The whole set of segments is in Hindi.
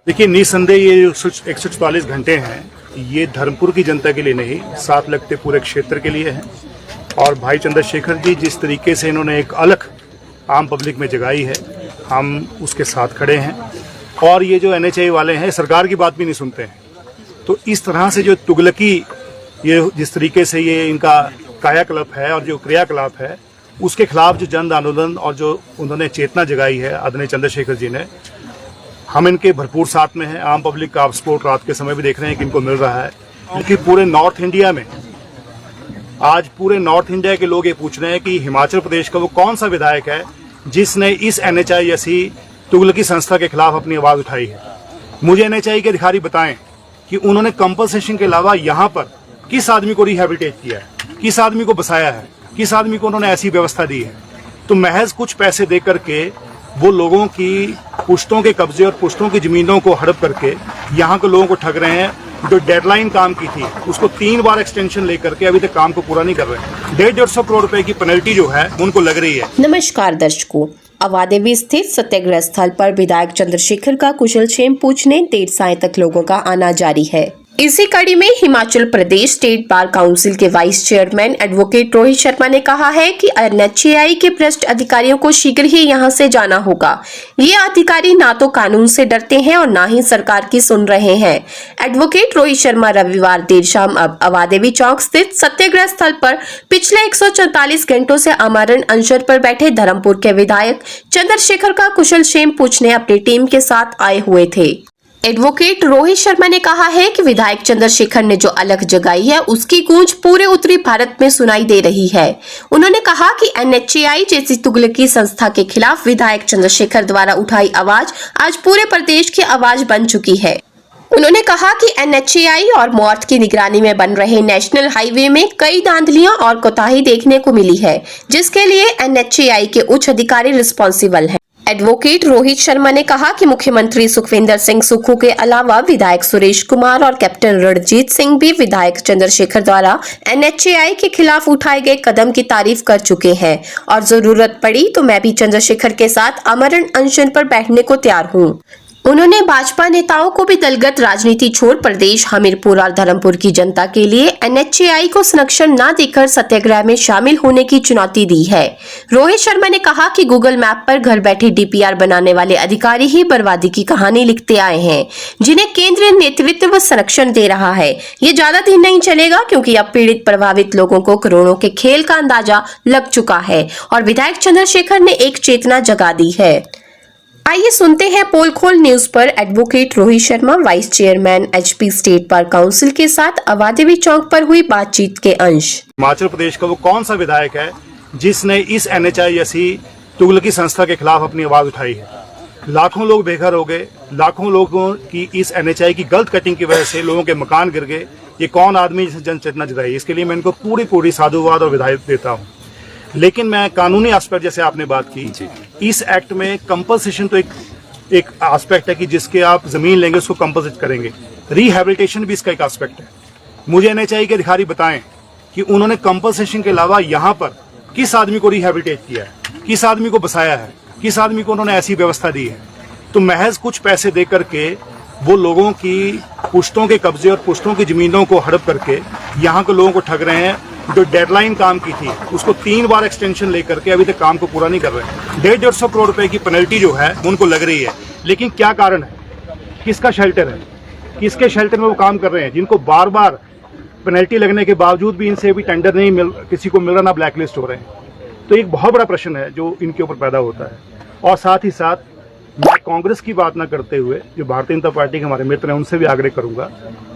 देखिए, निसंदेह ये 144 घंटे हैं, ये धर्मपुर की जनता के लिए नहीं, साथ लगते पूरे क्षेत्र के लिए है। और भाई चंद्रशेखर जी जिस तरीके से इन्होंने एक अलग आम पब्लिक में जगाई है, हम उसके साथ खड़े हैं। और ये जो NHI वाले हैं, सरकार की बात भी नहीं सुनते हैं। तो इस तरह से जो तुगलकी, ये जिस तरीके से ये इनका कायाकल्प है और जो क्रियाकलाप है, उसके खिलाफ जो जन आंदोलन और जो उन्होंने चेतना जगाई है आदरणीय चंद्रशेखर जी ने, हम इनके भरपूर साथ में हैं। आम पब्लिक का आप सपोर्ट रात के समय भी देख रहे हैं कि इनको मिल रहा है। क्योंकि पूरे नॉर्थ इंडिया में आज पूरे नॉर्थ इंडिया के लोग ये पूछ रहे हैं कि हिमाचल प्रदेश का वो कौन सा विधायक है जिसने इस NHI जैसी तुगलकी संस्था के खिलाफ अपनी आवाज उठाई है। मुझे NHI के अधिकारी बताएं कि उन्होंने कंपनसेशन के अलावा यहाँ पर किस आदमी को रिहेबिलिटेट किया है, किस आदमी को बसाया है, किस आदमी को उन्होंने ऐसी व्यवस्था दी है। तो महज कुछ पैसे दे करके वो लोगों की पुश्तों के कब्जे और पुश्तों की जमीनों को हड़प करके यहाँ के लोगों को ठग रहे हैं। जो डेडलाइन काम की थी उसको 3 बार एक्सटेंशन लेकर के अभी तक काम को पूरा नहीं कर रहे हैं। 150 करोड़ रुपए की पेनल्टी जो है उनको लग रही है। नमस्कार दर्शकों, अवादेवी स्थित सत्याग्रह स्थल पर विधायक चंद्रशेखर का कुशलक्षेम पूछने देर साय तक लोगों का आना जारी है। इसी कड़ी में Himachal Pradesh state bar council के vice chairman advocate Rohit Sharma ने कहा है कि NHI के भ्रष्ट अधिकारियों को शीघ्र ही यहां से जाना होगा। ये अधिकारी ना तो कानून से डरते हैं और ना ही सरकार की सुन रहे हैं। एडवोकेट रोहित शर्मा रविवार देर शाम अब अवादेवी चौक स्थित सत्याग्रह स्थल पर पिछले 144 घंटों से आमरण अनशन पर बैठे धर्मपुर के विधायक चंद्रशेखर का कुशलक्षेम पूछने अपनी टीम के साथ आए हुए थे। एडवोकेट रोहित शर्मा ने कहा है कि विधायक चंद्रशेखर ने जो अलख जगाई है उसकी गूंज पूरे उत्तरी भारत में सुनाई दे रही है। उन्होंने कहा कि NHI जैसी तुगलकी संस्था के खिलाफ विधायक चंद्रशेखर द्वारा उठाई आवाज आज पूरे प्रदेश की आवाज बन चुकी है। उन्होंने कहा कि NHI और मौत की निगरानी में बन रहे नेशनल हाईवे में कई धांधलियां और कोताही देखने को मिली है, जिसके लिए NHI के उच्च अधिकारी रिस्पॉन्सिबल हैं। एडवोकेट रोहित शर्मा ने कहा कि मुख्यमंत्री सुखविंदर सिंह सुक्खू के अलावा विधायक सुरेश कुमार और कैप्टन रणजीत सिंह भी विधायक चंद्रशेखर द्वारा NHI के खिलाफ उठाए गए कदम की तारीफ कर चुके हैं और जरूरत पड़ी तो मैं भी चंद्रशेखर के साथ आमरण अनशन पर बैठने को तैयार हूं। उन्होंने भाजपा नेताओं को भी दलगत राजनीति छोड़ प्रदेश, हमीरपुर और धर्मपुर की जनता के लिए NHI को संरक्षण न देकर सत्याग्रह में शामिल होने की चुनौती दी है। रोहित शर्मा ने कहा कि गूगल मैप पर घर बैठे DPR बनाने वाले अधिकारी ही बर्बादी की कहानी लिखते आए हैं, जिन्हें केंद्रीय नेतृत्व संरक्षण दे रहा है। ये ज्यादा दिन नहीं चलेगा क्योंकि अब पीड़ित प्रभावित लोगों को करोड़ों के खेल का अंदाजा लग चुका है और विधायक चंद्रशेखर ने एक चेतना जगा दी है। आइए सुनते हैं पोल खोल न्यूज पर advocate Rohit Sharma vice chairman HP state bar council के साथ अवादेवी चौक पर हुई बातचीत के अंश। हिमाचल प्रदेश का वो कौन सा विधायक है जिसने इस NHI जैसी तुगलकी संस्था के खिलाफ अपनी आवाज उठाई है। लाखों लोग बेघर हो गए, लाखों लोगों की इस NHI की गलत कटिंग की वजह से लोगों के मकान गिर गए। ये कौन आदमी जिसने जन चेतना जगाई, इसके लिए मैं इनको पूरी साधुवाद और विधायक देता हूँ। लेकिन मैं कानूनी एस्पेक्ट, जैसे आपने बात की, इस एक्ट में कंपनसेशन तो एक एस्पेक्ट है कि जिसके आप जमीन लेंगे उसको कंपनसेट करेंगे। रिहेबिलिटेशन भी इसका एक एस्पेक्ट है। मुझे NHI के अधिकारी बताएं कि उन्होंने कंपनसेशन के अलावा यहाँ पर किस आदमी को रिहेबिलिटेट किया है, किस आदमी को बसाया है, किस आदमी को उन्होंने ऐसी व्यवस्था दी है। तो महज कुछ पैसे दे करके वो लोगों की पुश्तों के कब्जे और पुश्तों की जमीनों को हड़प करके यहाँ के लोगों को ठग रहे हैं। जो डेडलाइन काम की थी उसको 3 बार एक्सटेंशन लेकर के अभी तक काम को पूरा नहीं कर रहे हैं। 150 करोड़ रुपए की पेनल्टी जो है उनको लग रही है। लेकिन क्या कारण है, किसका शेल्टर है, किसके शेल्टर में वो काम कर रहे हैं, जिनको बार बार पेनल्टी लगने के बावजूद भी इनसे भी टेंडर नहीं किसी को मिल रहा, ना ब्लैकलिस्ट हो रहे हैं। तो एक बहुत बड़ा प्रश्न है जो इनके ऊपर पैदा होता है। और साथ ही साथ मैं कांग्रेस की बात न करते हुए जो भारतीय जनता पार्टी के हमारे मित्र हैं उनसे भी आग्रह करूंगा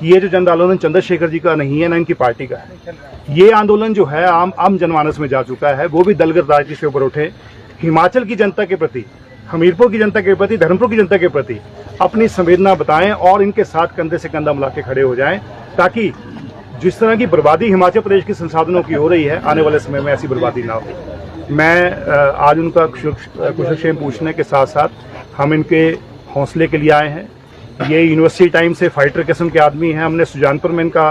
कि ये जो जन आंदोलन चंद्रशेखर जी का नहीं है, ना इनकी पार्टी का है। ये आंदोलन जो है आम जनमानस में जा चुका है, वो भी दलगत राजनीति से ऊपर उठे। हिमाचल की जनता के प्रति, हमीरपुर की जनता के प्रति, धर्मपुर की जनता के प्रति अपनी संवेदना बताएं और इनके साथ कंधे से कंधा मिला के खड़े हो जाएं, ताकि जिस तरह की बर्बादी हिमाचल प्रदेश के संसाधनों की हो रही है, आने वाले समय में ऐसी बर्बादी ना हो। मैं आज उनका कुशलक्षेम पूछने के साथ साथ हम इनके हौसले के लिए आए हैं। ये यूनिवर्सिटी टाइम से फाइटर किस्म के आदमी हैं। हमने सुजानपुर में इनका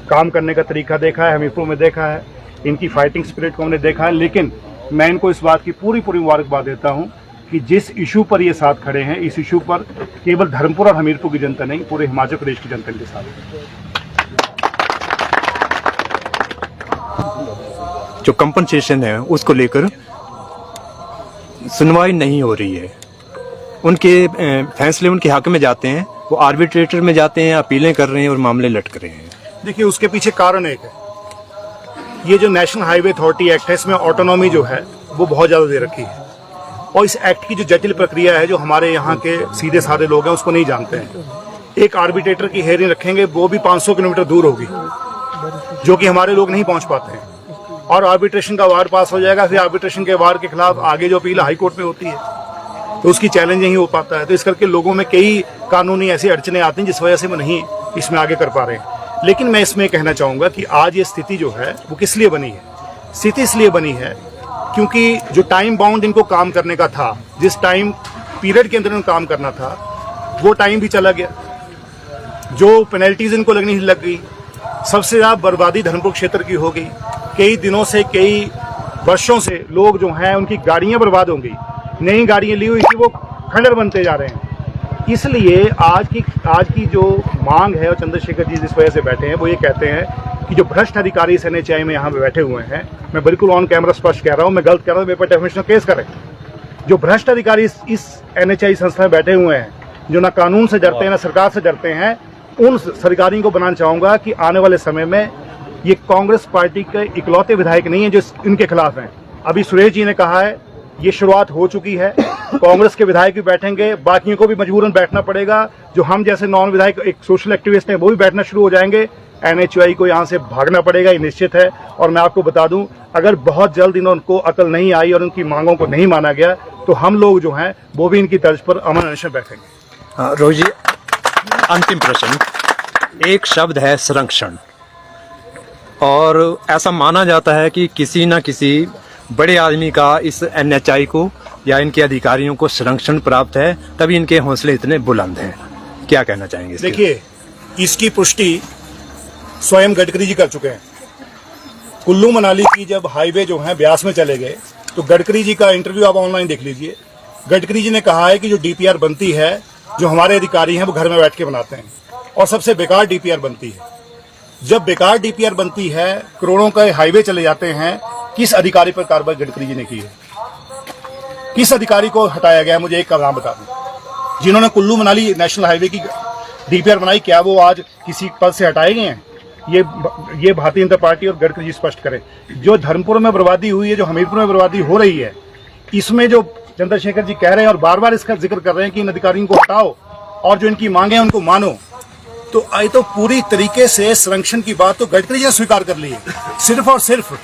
काम करने का तरीका देखा है, हमीरपुर में देखा है, इनकी फाइटिंग स्पिरिट को हमने देखा है। लेकिन मैं इनको इस बात की पूरी मुबारकबाद देता हूं कि जिस इशू पर ये साथ खड़े हैं, इस इशू पर केवल धर्मपुर और हमीरपुर की जनता नहीं, पूरे हिमाचल प्रदेश की जनता के साथ है। जो कंपनसेशन है उसको लेकर सुनवाई नहीं हो रही है। उनके फैसले उनके हक में जाते हैं, वो आर्बिट्रेटर में जाते हैं, अपीलें कर रहे हैं और मामले लटक रहे हैं। देखिए, उसके पीछे कारण एक है, ये जो नेशनल हाईवे अथॉरिटी एक्ट है, इसमें ऑटोनॉमी जो है वो बहुत ज़्यादा दे रखी है, और इस एक्ट की जो जटिल प्रक्रिया है, जो हमारे यहाँ के सीधे साधे लोग हैं उसको नहीं जानते हैं। एक आर्बिट्रेटर की हेयरिंग रखेंगे, वो भी 500 किलोमीटर दूर होगी, जो कि हमारे लोग नहीं पहुँच पाते हैं, और आर्बिट्रेशन का वार पास हो जाएगा, फिर आर्बिट्रेशन के वार के खिलाफ आगे जो अपील हाई कोर्ट में होती है, तो उसकी चैलेंज नहीं हो पाता है। तो इस करके लोगों में कई कानूनी ऐसी अड़चने आती हैं जिस वजह से वो नहीं इसमें आगे कर पा रहे हैं। लेकिन मैं इसमें कहना चाहूँगा कि आज ये स्थिति जो है वो किस लिए बनी है। स्थिति इसलिए बनी है क्योंकि जो टाइम बाउंड इनको काम करने का था, जिस टाइम पीरियड के अंदर इनको काम करना था, वो टाइम भी चला गया। जो पेनल्टीज इनको लगनी लग गई, सबसे ज़्यादा बर्बादी धर्मपुर क्षेत्र की हो गई। कई दिनों से, कई वर्षों से लोग जो हैं उनकी गाड़ियाँ बर्बाद हो गई, नई गाड़ियाँ ली हुई थी वो खंडर बनते जा रहे हैं। इसलिए आज की जो मांग है, और चंद्रशेखर जी जिस वजह से बैठे हैं, वो ये कहते हैं कि जो भ्रष्ट अधिकारी इस NHAI में यहाँ पे बैठे हुए हैं, मैं बिल्कुल ऑन कैमरा स्पष्ट कह रहा हूँ, मैं गलत कह रहा हूँ, मेरे पर डेफिनेशन केस करें। जो भ्रष्ट अधिकारी इस NHAI संस्था में बैठे हुए हैं, जो ना कानून से डरते हैं ना सरकार से डरते हैं, उन सरकारियों को बनाना चाहूँगा कि आने वाले समय में ये कांग्रेस पार्टी के इकलौते विधायक नहीं है जो इनके खिलाफ हैं। अभी सुरेश जी ने कहा है ये शुरुआत हो चुकी है, कांग्रेस के विधायक भी बैठेंगे, बाकियों को भी मजबूरन बैठना पड़ेगा। जो हम जैसे नॉन विधायक एक सोशल एक्टिविस्ट हैं वो भी बैठना शुरू हो जाएंगे। NHAI को यहाँ से भागना पड़ेगा, ये निश्चित है। और मैं आपको बता दूं, अगर बहुत जल्द इनको अकल नहीं आई और उनकी मांगों को नहीं माना गया तो हम लोग जो हैं वो भी इनकी तर्ज पर अमन अनशन बैठेंगे। रोहित जी, अंतिम प्रश्न, एक शब्द है संरक्षण, और ऐसा माना जाता है कि किसी न किसी बड़े आदमी का इस NHAI को या इनके अधिकारियों को संरक्षण प्राप्त है, तभी इनके हौसले इतने बुलंद हैं। क्या कहना चाहेंगे? देखिए, इसकी पुष्टि स्वयं गडकरी जी कर चुके हैं। कुल्लू मनाली की जब हाईवे जो है ब्यास में चले गए तो गडकरी जी का इंटरव्यू आप ऑनलाइन देख लीजिए। गडकरी जी ने कहा है कि जो DPR बनती है, जो हमारे अधिकारी हैं वो घर में बैठ के बनाते हैं, और सबसे बेकार DPR बनती है। जब बेकार DPR बनती है, करोड़ों का हाईवे चले जाते हैं, किस अधिकारी पर कार्रवाई गडकरी जी ने की है? किस अधिकारी को हटाया गया है? मुझे एक का नाम बता दें। जिन्होंने कुल्लू मनाली नेशनल हाईवे की DPR बनाई, क्या वो आज किसी पद से हटाए गए हैं? ये भारतीय जनता पार्टी और गडकरी जी स्पष्ट करें। जो धर्मपुर में बर्बादी हुई है, जो हमीरपुर में बर्बादी हो रही है, इसमें जो चंद्रशेखर जी कह रहे हैं और बार बार इसका जिक्र कर रहे हैं कि इन अधिकारियों को हटाओ और जो इनकी मांगे हैं उनको मानो, तो आई तो पूरी तरीके से संरक्षण की बात तो गडकरी जी ने स्वीकार कर ली है। सिर्फ और सिर्फ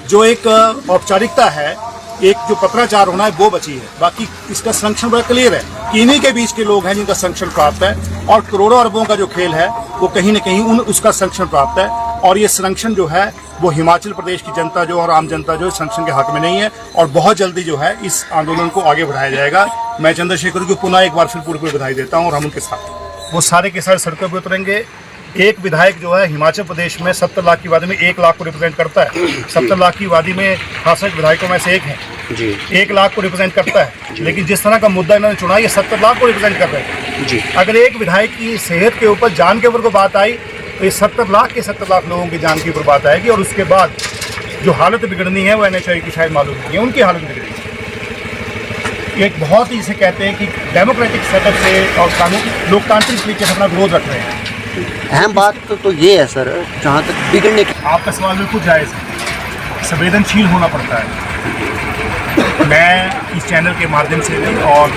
जो एक औपचारिकता है, एक जो पत्राचार होना है, वो बची है। बाकी इसका संरक्षण बड़ा क्लियर है कि इन्हीं के बीच के लोग हैं जिनका संरक्षण प्राप्त है, और करोड़ों अरबों का जो खेल है वो कहीं न कहीं उसका संरक्षण प्राप्त है। और ये संरक्षण जो है वो हिमाचल प्रदेश की जनता जो और आम जनता जो संरक्षण के हक में नहीं है, और बहुत जल्दी जो है इस आंदोलन को आगे बढ़ाया जाएगा। मैं चंद्रशेखर को पुनः एक बार फिर पूरी बधाई देता हूँ, और हम उनके साथ वो सारे के सारे सड़कों पर उतरेंगे। एक विधायक जो है हिमाचल प्रदेश में 70 लाख की वादी में 1 लाख को रिप्रेजेंट करता है। 70 लाख की वादी में 65 विधायकों में से एक है जी, 1 लाख को रिप्रेजेंट करता है। लेकिन जिस तरह का मुद्दा इन्होंने चुना, ये 70 लाख को रिप्रेजेंट कर रहे हैं जी। अगर एक विधायक की सेहत के ऊपर, जान के ऊपर को बात आई, तो ये 70 लाख के 70 लाख लोगों की जान के ऊपर बात आएगी। और उसके बाद जो हालत बिगड़नी है वो NHAI की शायद मालूम नहीं है, उनकी हालत बिगड़नी है। एक बहुत ही इसे कहते हैं कि डेमोक्रेटिक सेटअप से और कानून लोकतांत्रिक तरीके से अपना विरोध रख रहे हैं। अहम बात तो ये है सर, जहाँ तक बिगड़ने की, आपका सवाल बिल्कुल जायज़ है, संवेदनशील होना पड़ता है। मैं इस चैनल के माध्यम से भी और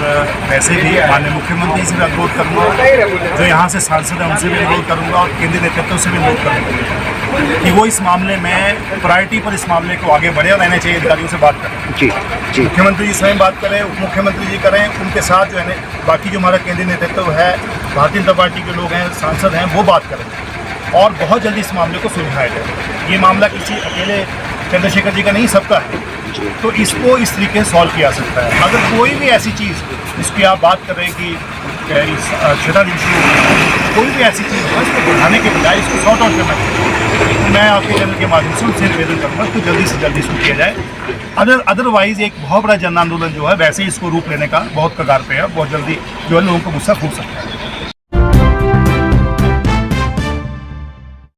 वैसे भी माननीय मुख्यमंत्री से भी अनुरोध करूँगा, जो यहाँ से सांसद हैं उनसे भी अनुरोध करूँगा, और केंद्रीय नेतृत्व से भी अनुरोध करूँगा कि वो इस मामले में प्रायोरिटी पर इस मामले को आगे बढ़े और NHAI अधिकारियों से बात करें। जी जी, मुख्यमंत्री जी स्वयं बात करें, उप मुख्यमंत्री जी करें, उनके साथ जो है बाकी जो हमारा केंद्रीय नेतृत्व है, भारतीय जनता पार्टी के लोग हैं, सांसद हैं, वो बात करें और बहुत जल्दी इस मामले को सुलझाया जाए। ये मामला किसी अकेले चंद्रशेखर जी का नहीं, सबका है। तो इसको इस तरीके से सॉल्व किया जा सकता है। अगर कोई भी ऐसी चीज़ जिसकी आप बात कर रहे हैं कि इस क्षेत्र इशू, कोई भी ऐसी चीज़ हो इसको बढ़ाने के बजाय इसको सॉर्ट आउट करना चाहिए। तो मैं आपके चैनल के माध्यम से उनसे निवेदन करूँगा कि जल्दी से जल्दी इसको किया जाए। अदरवाइज एक बहुत बड़ा जन आंदोलन जो है वैसे ही इसको रूप लेने का बहुत कगार पे है, बहुत जल्दी जो है लोगों का गुस्सा फूट सकता है।